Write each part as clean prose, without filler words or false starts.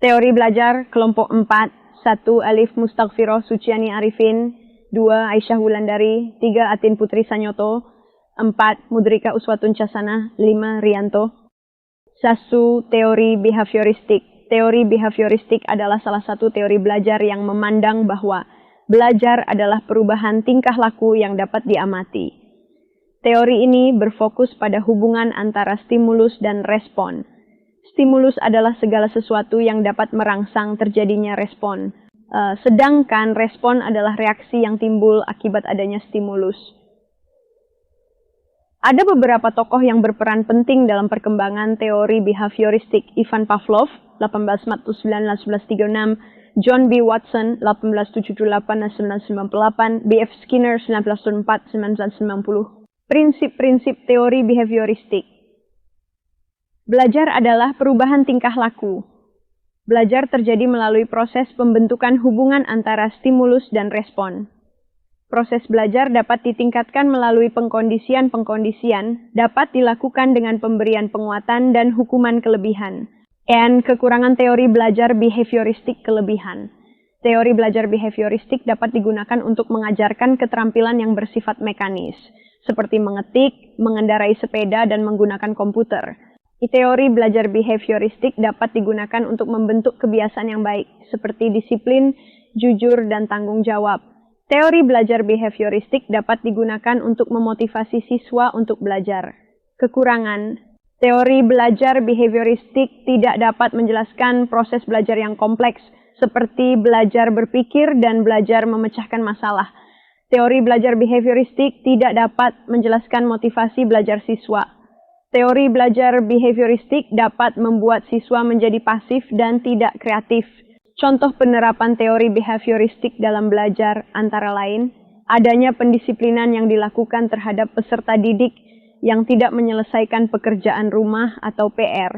Teori belajar kelompok 4, 1 Alif Mustaghfiroh Suciani Arifin, 2 Aisyah Wulandari, 3 Atin Putri Sanyoto, 4 Mudrika Uswatun Casana, 5 Rianto. 1. Teori behavioristik. Teori behavioristik adalah salah satu teori belajar yang memandang bahwa belajar adalah perubahan tingkah laku yang dapat diamati. Teori ini berfokus pada hubungan antara stimulus dan respon. Stimulus adalah segala sesuatu yang dapat merangsang terjadinya respon. Sedangkan respon adalah reaksi yang timbul akibat adanya stimulus. Ada beberapa tokoh yang berperan penting dalam perkembangan teori behavioristik. Ivan Pavlov, 1849-1936, John B. Watson, 1878-1998, B.F. Skinner, 1904-1990. Prinsip-prinsip teori behavioristik. Belajar adalah perubahan tingkah laku. Belajar terjadi melalui proses pembentukan hubungan antara stimulus dan respon. Proses belajar dapat ditingkatkan melalui pengkondisian-pengkondisian, dapat dilakukan dengan pemberian penguatan dan hukuman kelebihan. Kekurangan teori belajar behavioristik kelebihan. Teori belajar behavioristik dapat digunakan untuk mengajarkan keterampilan yang bersifat mekanis, seperti mengetik, mengendarai sepeda, dan menggunakan komputer. Teori belajar behavioristik dapat digunakan untuk membentuk kebiasaan yang baik, seperti disiplin, jujur, dan tanggung jawab. Teori belajar behavioristik dapat digunakan untuk memotivasi siswa untuk belajar. Kekurangan. Teori belajar behavioristik tidak dapat menjelaskan proses belajar yang kompleks, seperti belajar berpikir dan belajar memecahkan masalah. Teori belajar behavioristik tidak dapat menjelaskan motivasi belajar siswa. Teori belajar behavioristik dapat membuat siswa menjadi pasif dan tidak kreatif. Contoh penerapan teori behavioristik dalam belajar antara lain, adanya pendisiplinan yang dilakukan terhadap peserta didik yang tidak menyelesaikan pekerjaan rumah atau PR.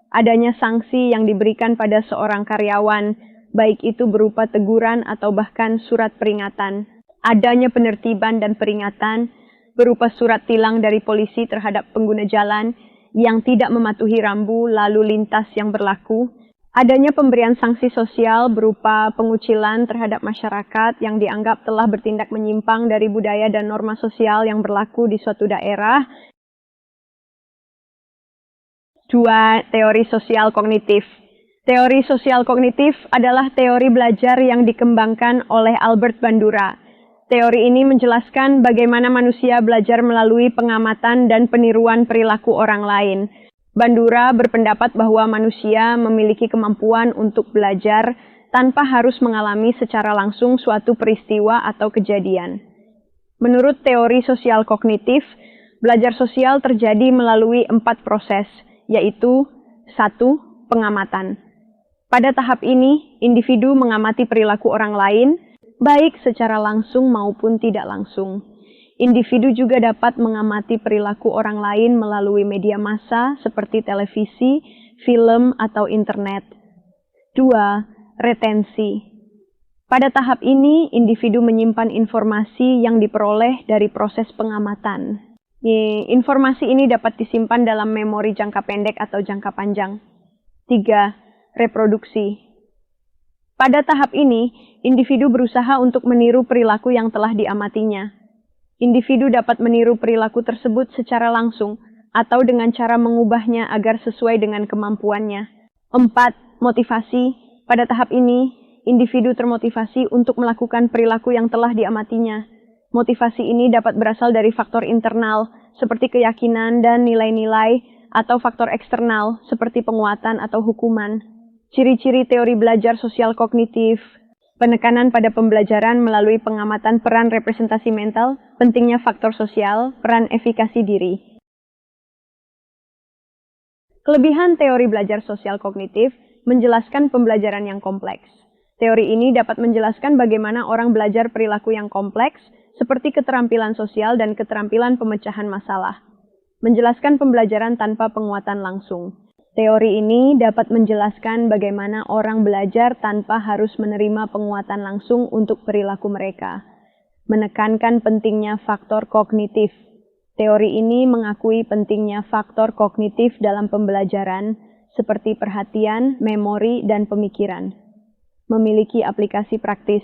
Adanya sanksi yang diberikan pada seorang karyawan, baik itu berupa teguran atau bahkan surat peringatan. Adanya penertiban dan peringatan berupa surat tilang dari polisi terhadap pengguna jalan yang tidak mematuhi rambu lalu lintas yang berlaku. Adanya pemberian sanksi sosial berupa pengucilan terhadap masyarakat yang dianggap telah bertindak menyimpang dari budaya dan norma sosial yang berlaku di suatu daerah. 2. Teori sosial kognitif. Teori sosial kognitif adalah teori belajar yang dikembangkan oleh Albert Bandura. Teori ini menjelaskan bagaimana manusia belajar melalui pengamatan dan peniruan perilaku orang lain. Bandura berpendapat bahwa manusia memiliki kemampuan untuk belajar tanpa harus mengalami secara langsung suatu peristiwa atau kejadian. Menurut teori sosial kognitif, belajar sosial terjadi melalui 4 proses, yaitu 1. Pengamatan. Pada tahap ini, individu mengamati perilaku orang lain, baik secara langsung maupun tidak langsung. Individu juga dapat mengamati perilaku orang lain melalui media massa seperti televisi, film, atau internet. 2. Retensi. Pada tahap ini, individu menyimpan informasi yang diperoleh dari proses pengamatan. Informasi ini dapat disimpan dalam memori jangka pendek atau jangka panjang. 3. Reproduksi. Pada tahap ini, individu berusaha untuk meniru perilaku yang telah diamatinya. Individu dapat meniru perilaku tersebut secara langsung atau dengan cara mengubahnya agar sesuai dengan kemampuannya. 4. Motivasi. Pada tahap ini, individu termotivasi untuk melakukan perilaku yang telah diamatinya. Motivasi ini dapat berasal dari faktor internal, seperti keyakinan dan nilai-nilai, atau faktor eksternal, seperti penguatan atau hukuman. Ciri-ciri teori belajar sosial kognitif. Penekanan pada pembelajaran melalui pengamatan peran representasi mental, pentingnya faktor sosial, peran efikasi diri. Kelebihan teori belajar sosial kognitif menjelaskan pembelajaran yang kompleks. Teori ini dapat menjelaskan bagaimana orang belajar perilaku yang kompleks, seperti keterampilan sosial dan keterampilan pemecahan masalah. Menjelaskan pembelajaran tanpa penguatan langsung. Teori ini dapat menjelaskan bagaimana orang belajar tanpa harus menerima penguatan langsung untuk perilaku mereka. Menekankan pentingnya faktor kognitif. Teori ini mengakui pentingnya faktor kognitif dalam pembelajaran, seperti perhatian, memori, dan pemikiran. Memiliki aplikasi praktis.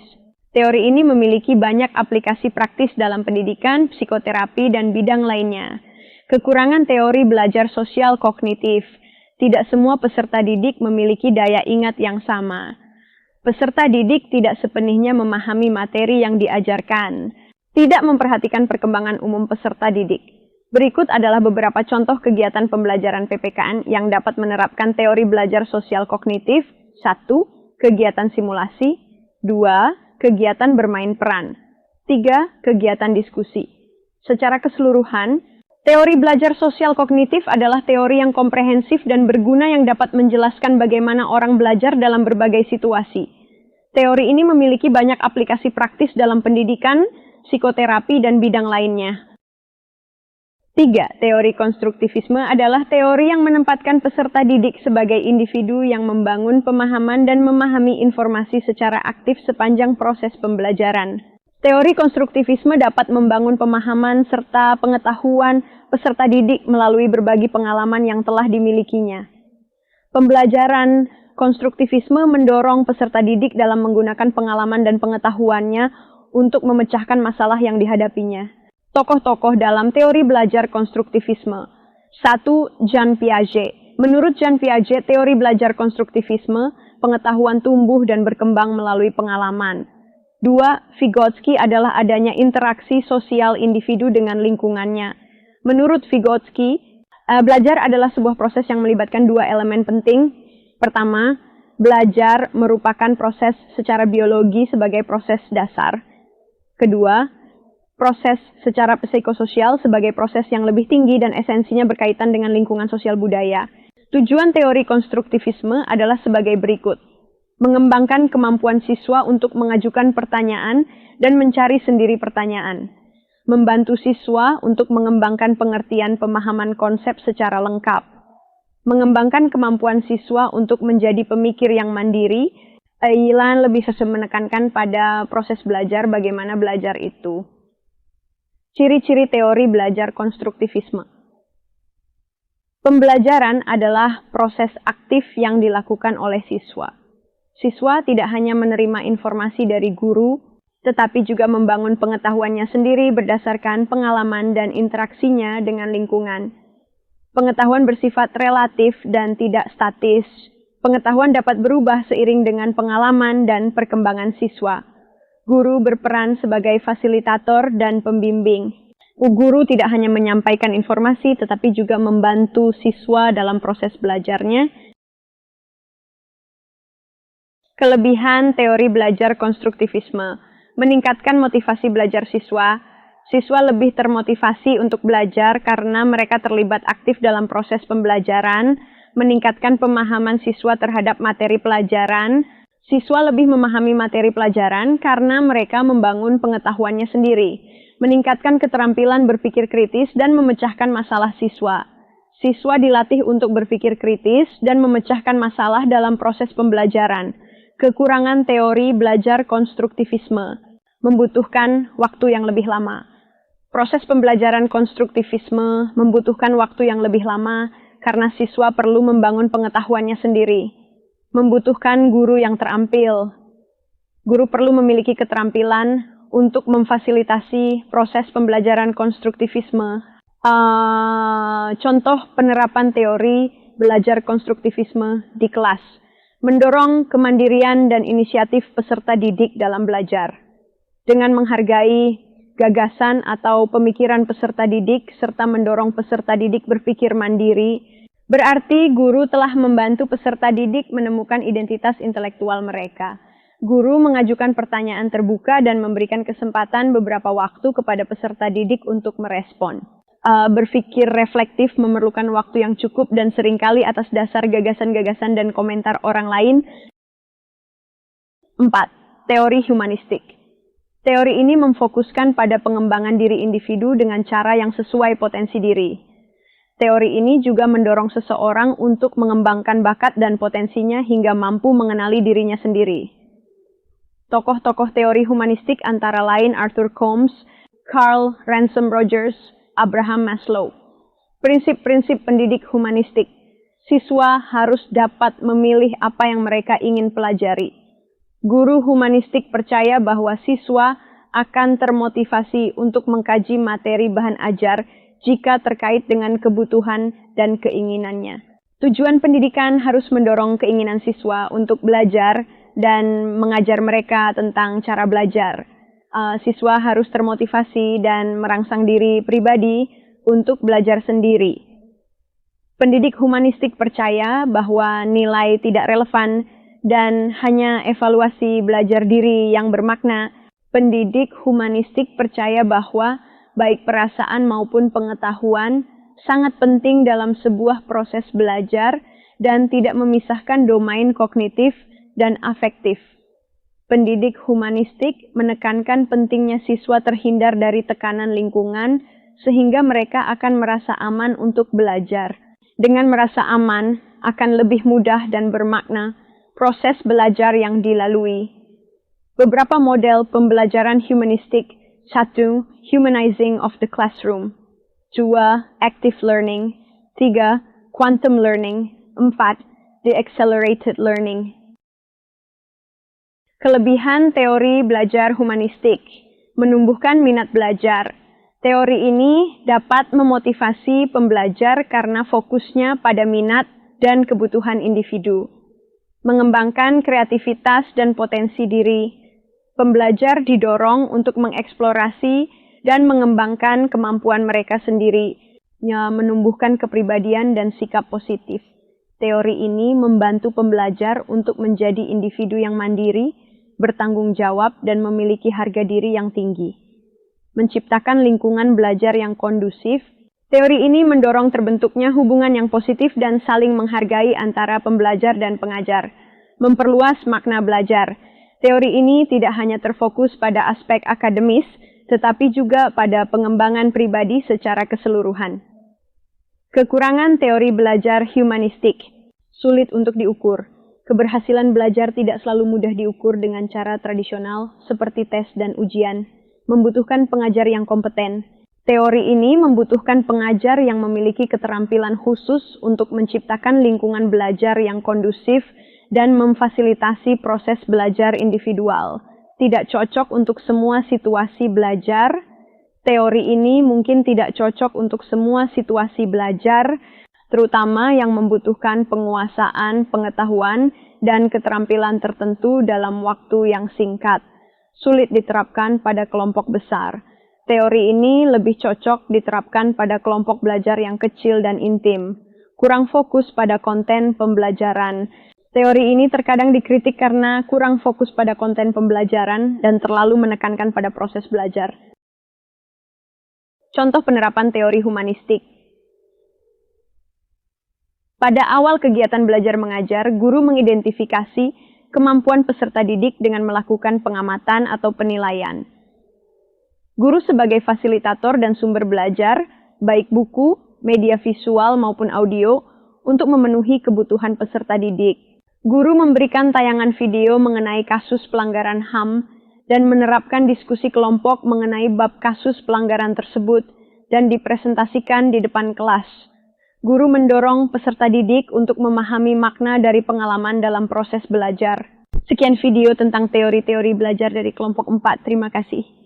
Teori ini memiliki banyak aplikasi praktis dalam pendidikan, psikoterapi, dan bidang lainnya. Kekurangan teori belajar sosial kognitif. Tidak semua peserta didik memiliki daya ingat yang sama. Peserta didik tidak sepenuhnya memahami materi yang diajarkan. Tidak memperhatikan perkembangan umum peserta didik. Berikut adalah beberapa contoh kegiatan pembelajaran PPKN yang dapat menerapkan teori belajar sosial kognitif. 1. Kegiatan simulasi. 2. Kegiatan bermain peran. 3. Kegiatan diskusi. Secara keseluruhan, teori belajar sosial kognitif adalah teori yang komprehensif dan berguna yang dapat menjelaskan bagaimana orang belajar dalam berbagai situasi. Teori ini memiliki banyak aplikasi praktis dalam pendidikan, psikoterapi, dan bidang lainnya. 3. Teori konstruktivisme adalah teori yang menempatkan peserta didik sebagai individu yang membangun pemahaman dan memahami informasi secara aktif sepanjang proses pembelajaran. Teori konstruktivisme dapat membangun pemahaman serta pengetahuan peserta didik melalui berbagi pengalaman yang telah dimilikinya. Pembelajaran konstruktivisme mendorong peserta didik dalam menggunakan pengalaman dan pengetahuannya untuk memecahkan masalah yang dihadapinya. Tokoh-tokoh dalam teori belajar konstruktivisme. 1. Jean Piaget. Menurut Jean Piaget, teori belajar konstruktivisme, pengetahuan tumbuh dan berkembang melalui pengalaman. 2. Vygotsky adalah adanya interaksi sosial individu dengan lingkungannya. Menurut Vygotsky, belajar adalah sebuah proses yang melibatkan dua elemen penting. Pertama, belajar merupakan proses secara biologi sebagai proses dasar. Kedua, proses secara psikososial sebagai proses yang lebih tinggi dan esensinya berkaitan dengan lingkungan sosial budaya. Tujuan teori konstruktivisme adalah sebagai berikut. Mengembangkan kemampuan siswa untuk mengajukan pertanyaan dan mencari sendiri pertanyaan. Membantu siswa untuk mengembangkan pengertian pemahaman konsep secara lengkap. Mengembangkan kemampuan siswa untuk menjadi pemikir yang mandiri. Ilan lebih menekankan pada proses belajar, bagaimana belajar itu. Ciri-ciri teori belajar konstruktivisme. Pembelajaran adalah proses aktif yang dilakukan oleh siswa. Siswa tidak hanya menerima informasi dari guru, tetapi juga membangun pengetahuannya sendiri berdasarkan pengalaman dan interaksinya dengan lingkungan. Pengetahuan bersifat relatif dan tidak statis. Pengetahuan dapat berubah seiring dengan pengalaman dan perkembangan siswa. Guru berperan sebagai fasilitator dan pembimbing. Guru tidak hanya menyampaikan informasi, tetapi juga membantu siswa dalam proses belajarnya. Kelebihan teori belajar konstruktivisme. Meningkatkan motivasi belajar siswa. Siswa lebih termotivasi untuk belajar karena mereka terlibat aktif dalam proses pembelajaran. Meningkatkan pemahaman siswa terhadap materi pelajaran. Siswa lebih memahami materi pelajaran karena mereka membangun pengetahuannya sendiri, meningkatkan keterampilan berpikir kritis dan memecahkan masalah siswa. Siswa dilatih untuk berpikir kritis dan memecahkan masalah dalam proses pembelajaran. Kekurangan teori belajar konstruktivisme membutuhkan waktu yang lebih lama. Proses pembelajaran konstruktivisme membutuhkan waktu yang lebih lama karena siswa perlu membangun pengetahuannya sendiri. Membutuhkan guru yang terampil. Guru perlu memiliki keterampilan untuk memfasilitasi proses pembelajaran konstruktivisme. Contoh penerapan teori belajar konstruktivisme di kelas. Mendorong kemandirian dan inisiatif peserta didik dalam belajar. Dengan menghargai gagasan atau pemikiran peserta didik serta mendorong peserta didik berpikir mandiri, berarti guru telah membantu peserta didik menemukan identitas intelektual mereka. Guru mengajukan pertanyaan terbuka dan memberikan kesempatan beberapa waktu kepada peserta didik untuk merespon. Berpikir reflektif memerlukan waktu yang cukup dan seringkali atas dasar gagasan-gagasan dan komentar orang lain. 4. Teori humanistik. Teori ini memfokuskan pada pengembangan diri individu dengan cara yang sesuai potensi diri. Teori ini juga mendorong seseorang untuk mengembangkan bakat dan potensinya hingga mampu mengenali dirinya sendiri. Tokoh-tokoh teori humanistik antara lain Arthur Combs, Carl Ransom Rogers, Abraham Maslow. Prinsip-prinsip pendidik humanistik. Siswa harus dapat memilih apa yang mereka ingin pelajari. Guru humanistik percaya bahwa siswa akan termotivasi untuk mengkaji materi bahan ajar jika terkait dengan kebutuhan dan keinginannya. Tujuan pendidikan harus mendorong keinginan siswa untuk belajar dan mengajar mereka tentang cara belajar. Siswa harus termotivasi dan merangsang diri pribadi untuk belajar sendiri. Pendidik humanistik percaya bahwa nilai tidak relevan dan hanya evaluasi belajar diri yang bermakna. Pendidik humanistik percaya bahwa baik perasaan maupun pengetahuan sangat penting dalam sebuah proses belajar dan tidak memisahkan domain kognitif dan afektif. Pendidik humanistik menekankan pentingnya siswa terhindar dari tekanan lingkungan sehingga mereka akan merasa aman untuk belajar. Dengan merasa aman, akan lebih mudah dan bermakna proses belajar yang dilalui. Beberapa model pembelajaran humanistik: 1. Humanizing of the classroom. 2. Active learning. 3. Quantum learning. 4. The accelerated learning. Kelebihan teori belajar humanistik: menumbuhkan minat belajar. Teori ini dapat memotivasi pembelajar karena fokusnya pada minat dan kebutuhan individu. Mengembangkan kreativitas dan potensi diri. Pembelajar didorong untuk mengeksplorasi dan mengembangkan kemampuan mereka sendiri, menumbuhkan kepribadian dan sikap positif. Teori ini membantu pembelajar untuk menjadi individu yang mandiri, bertanggung jawab, dan memiliki harga diri yang tinggi. Menciptakan lingkungan belajar yang kondusif. Teori ini mendorong terbentuknya hubungan yang positif dan saling menghargai antara pembelajar dan pengajar. Memperluas makna belajar. Teori ini tidak hanya terfokus pada aspek akademis, tetapi juga pada pengembangan pribadi secara keseluruhan. Kekurangan teori belajar humanistik: sulit untuk diukur. Keberhasilan belajar tidak selalu mudah diukur dengan cara tradisional seperti tes dan ujian. Membutuhkan pengajar yang kompeten. Teori ini membutuhkan pengajar yang memiliki keterampilan khusus untuk menciptakan lingkungan belajar yang kondusif dan memfasilitasi proses belajar individual. Tidak cocok untuk semua situasi belajar. Teori ini mungkin tidak cocok untuk semua situasi belajar, terutama yang membutuhkan penguasaan pengetahuan dan keterampilan tertentu dalam waktu yang singkat. Sulit diterapkan pada kelompok besar. Teori ini lebih cocok diterapkan pada kelompok belajar yang kecil dan intim. Kurang fokus pada konten pembelajaran. Teori ini terkadang dikritik karena kurang fokus pada konten pembelajaran dan terlalu menekankan pada proses belajar. Contoh penerapan teori humanistik. Pada awal kegiatan belajar mengajar, guru mengidentifikasi kemampuan peserta didik dengan melakukan pengamatan atau penilaian. Guru sebagai fasilitator dan sumber belajar, baik buku, media visual maupun audio, untuk memenuhi kebutuhan peserta didik. Guru memberikan tayangan video mengenai kasus pelanggaran HAM dan menerapkan diskusi kelompok mengenai bab kasus pelanggaran tersebut dan dipresentasikan di depan kelas. Guru mendorong peserta didik untuk memahami makna dari pengalaman dalam proses belajar. Sekian video tentang teori-teori belajar dari kelompok 4. Terima kasih.